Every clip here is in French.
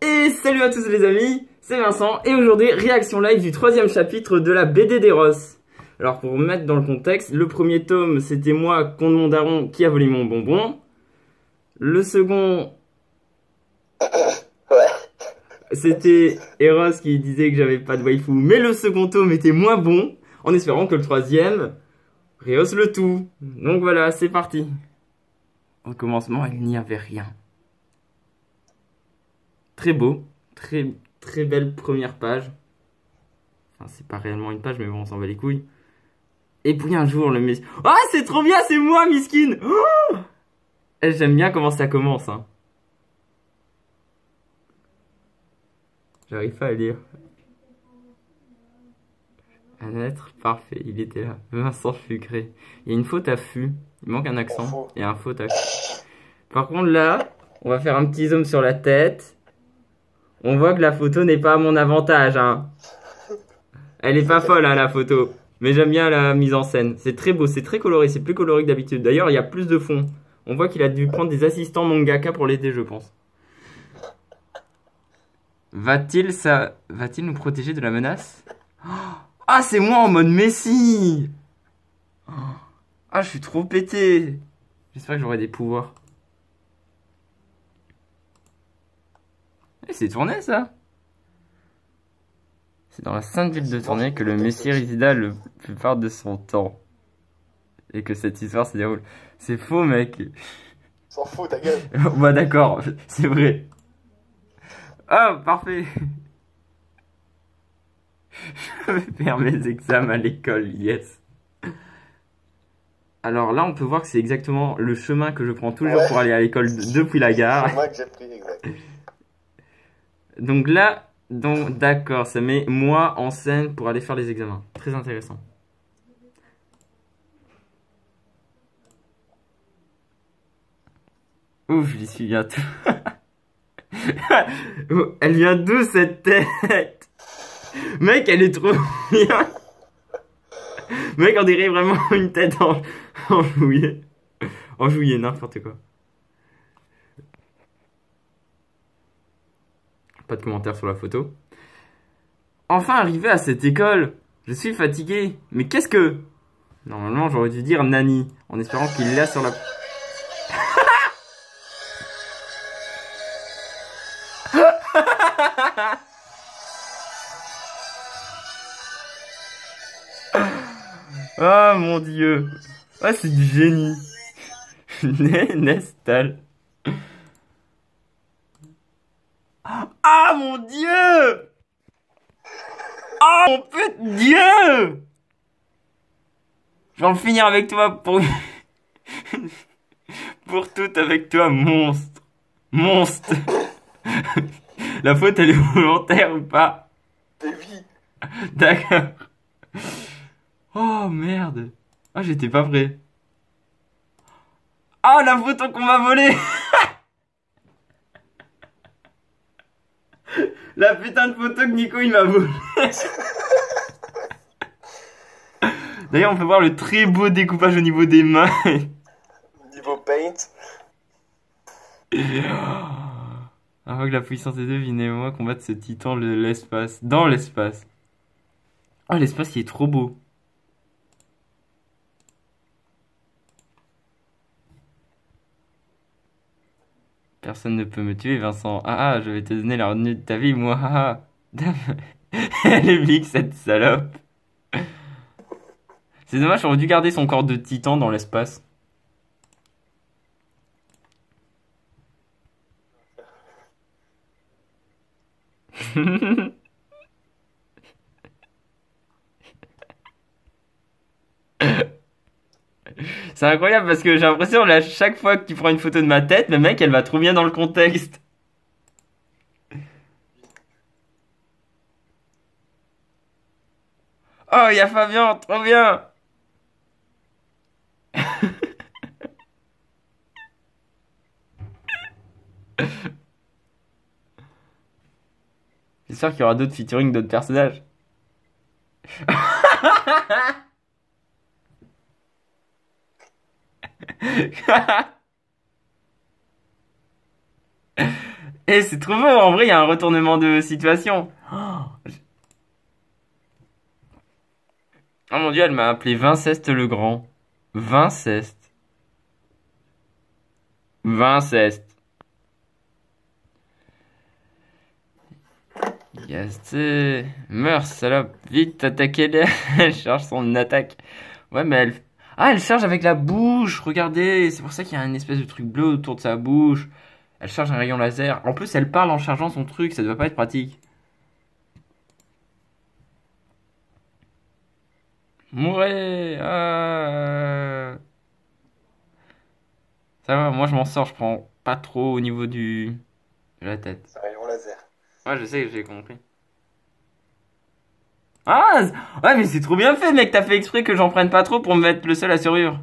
Et salut à tous les amis, c'est Vincent et aujourd'hui réaction live du 3e chapitre de la BD d'Eros. Alors pour mettre dans le contexte, le premier tome c'était moi contre mon daron qui a volé mon bonbon. Le second c'était Eros qui disait que j'avais pas de waifu, mais le second tome était moins bon, en espérant que le troisième rehausse le tout. Donc voilà, c'est parti. Au commencement, il n'y avait rien. Très beau, très belle première page. Enfin, c'est pas réellement une page, mais bon, on s'en bat les couilles. Et puis un jour, le messie... Ah, c'est trop bien, c'est moi, Miskine. Oh, j'aime bien comment ça commence, hein. J'arrive pas à lire. Un être parfait, il était là. Vincent Fugré. Il y a une faute à fût. Il manque un accent. Et un faute à fût. Par contre, là, on va faire un petit zoom sur la tête. On voit que la photo n'est pas à mon avantage, hein. Elle est pas folle, hein, la photo. Mais j'aime bien la mise en scène. C'est très beau, c'est très coloré. C'est plus coloré que d'habitude. D'ailleurs, il y a plus de fond. On voit qu'il a dû prendre des assistants mangaka pour l'aider, je pense. Va-t-il nous protéger de la menace? Ah, c'est moi en mode Messi. Ah, je suis trop pété. J'espère que j'aurai des pouvoirs. C'est Tournai, ça? C'est dans la sainte ville de Tournai que le Messie résida la plupart de son temps. Et que cette histoire se déroule. C'est faux, mec. S'en fout, ta gueule. Bah d'accord, c'est vrai. Ah, parfait. Je vais faire mes examens à l'école, yes. Alors là, on peut voir que c'est exactement le chemin que je prends toujours pour aller à l'école depuis la gare. C'est le chemin que j'ai pris, exact. Donc là, d'accord, ça met moi en scène pour aller faire les examens. Très intéressant. Ouf, j'y suis bientôt. Elle vient d'où cette tête? Mec, elle est trop bien. Mec, on dirait vraiment une tête en jouillet. En jouillet, n'importe quoi. Pas de commentaires sur la photo. Enfin arrivé à cette école. Je suis fatigué. Mais qu'est-ce que... Normalement, j'aurais dû dire Nani. En espérant qu'il l'a sur la... Ah mon dieu. Ah, c'est du génie. Nestal. Ah mon dieu. Ah mon putain de dieu. Je vais en finir avec toi pour... pour tout avec toi, monstre. Monstre. La faute, elle est volontaire ou pas? Oui. D'accord. Oh merde. Ah, j'étais pas prêt. Ah, la photo qu'on m'a volée. La putain de photo que Nico il m'a volée. D'ailleurs, on peut voir le très beau découpage au niveau des mains. Niveau paint. Avant que la puissance des deux vienne et moi combattre ce titan de l'espace. Dans l'espace. Oh, l'espace il est trop beau. Personne ne peut me tuer, Vincent. Ah, je vais te donner la retenue de ta vie, moi. Ah, elle est big, cette salope. C'est dommage, j'aurais dû garder son corps de titan dans l'espace. C'est incroyable parce que j'ai l'impression à chaque fois que tu prends une photo de ma tête, le mec, elle va trop bien dans le contexte. Oh, il y a Fabien, trop bien. J'espère qu'il y aura d'autres featuring d'autres personnages. Eh, c'est trop beau, en vrai, il y a un retournement de situation. Oh mon dieu, elle m'a appelé Vinceste le Grand. Vinceste. Vinceste. Yes, meurs, salope. Vite, attaquez-les. Elle charge son attaque. Ouais, mais elle... Ah, elle charge avec la bouche. Regardez, c'est pour ça qu'il y a une espèce de truc bleu autour de sa bouche. Elle charge un rayon laser. En plus, elle parle en chargeant son truc. Ça doit pas être pratique. Mourez. Ça va, moi je m'en sors. Je prends pas trop au niveau de la tête. C'est un rayon laser. Ouais, je sais, j'ai compris. Ah, ouais, mais c'est trop bien fait, mec. T'as fait exprès que j'en prenne pas trop pour me mettre le seul à survivre.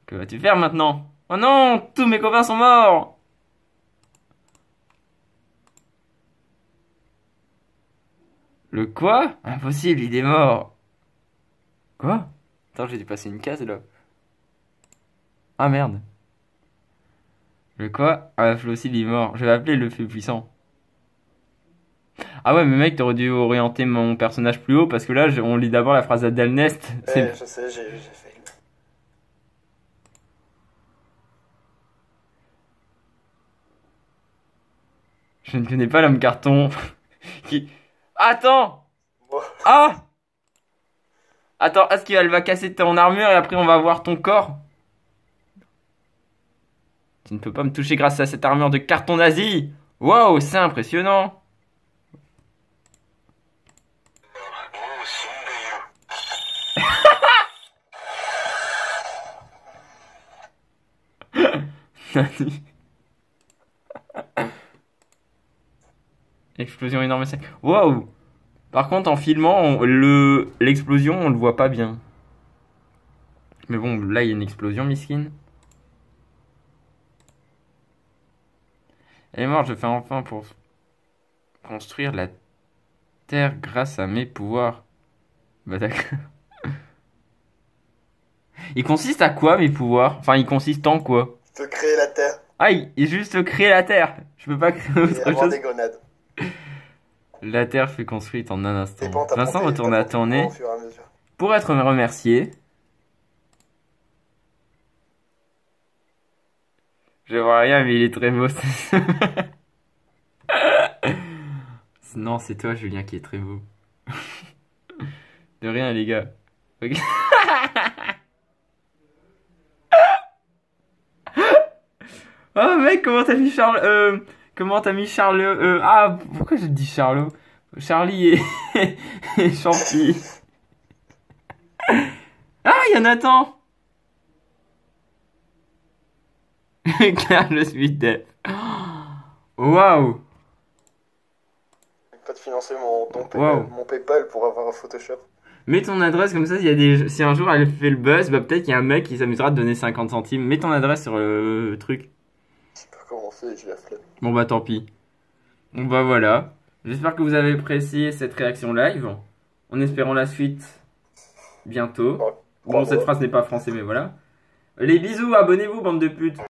Que vas-tu faire maintenant? Oh non, tous mes copains sont morts. Le quoi? Impossible, il est mort. Quoi? Attends, j'ai dû passer une case là. Ah merde. Le quoi? Ah, Flossil il est mort. Je vais appeler le feu puissant. Ah ouais, mais mec, t'aurais dû orienter mon personnage plus haut parce que là, on lit d'abord la phrase d'Adalnest. Ouais, je sais, j'ai fait. Je ne connais pas l'homme carton. Qui... Attends! Bon. Ah! Attends, est-ce qu'elle va casser ton armure et après on va voir ton corps? Tu ne peux pas me toucher grâce à cette armure de carton nazi! Waouh, c'est impressionnant! Explosion énorme sec. Waouh! Par contre, en filmant, l'explosion, on le voit pas bien. Mais bon, là, il y a une explosion, miskin. Elle est morte, je fais enfin pour construire la Terre grâce à mes pouvoirs. Bah d'accord. Il consiste à quoi, mes pouvoirs? Enfin, il consiste en quoi? Je peux créer la Terre Ah, il juste créer la Terre. Je peux pas créer et autre avoir chose. des grenades. La Terre fut construite en un C'est instant. bon, t'as Vincent monté, retourne t'as à monté tourner. au fur et à mesure. Pour être remercié, je vois rien, mais il est très beau. Non, c'est toi, Julien, qui est très beau. De rien, les gars. Ok. Oh, mec, comment t'as mis Charles... comment t'as mis Charles... ah, pourquoi j'ai dit Charlot? Charlie et Champi. Ah, il y a Nathan. Carlos Vidal. Waouh. Pas de financer Wow. mon PayPal pour avoir un Photoshop. Mets ton adresse comme ça, si un jour elle fait le buzz, bah peut-être qu'il y a un mec qui s'amusera de donner 50 centimes. Mets ton adresse sur le truc. Je sais pas comment c'est, j'ai la flemme. Bon bah tant pis. Bon bah voilà. J'espère que vous avez apprécié cette réaction live. En espérant la suite bientôt. Bon, cette phrase n'est pas français mais voilà. Les bisous, abonnez-vous bande de putes.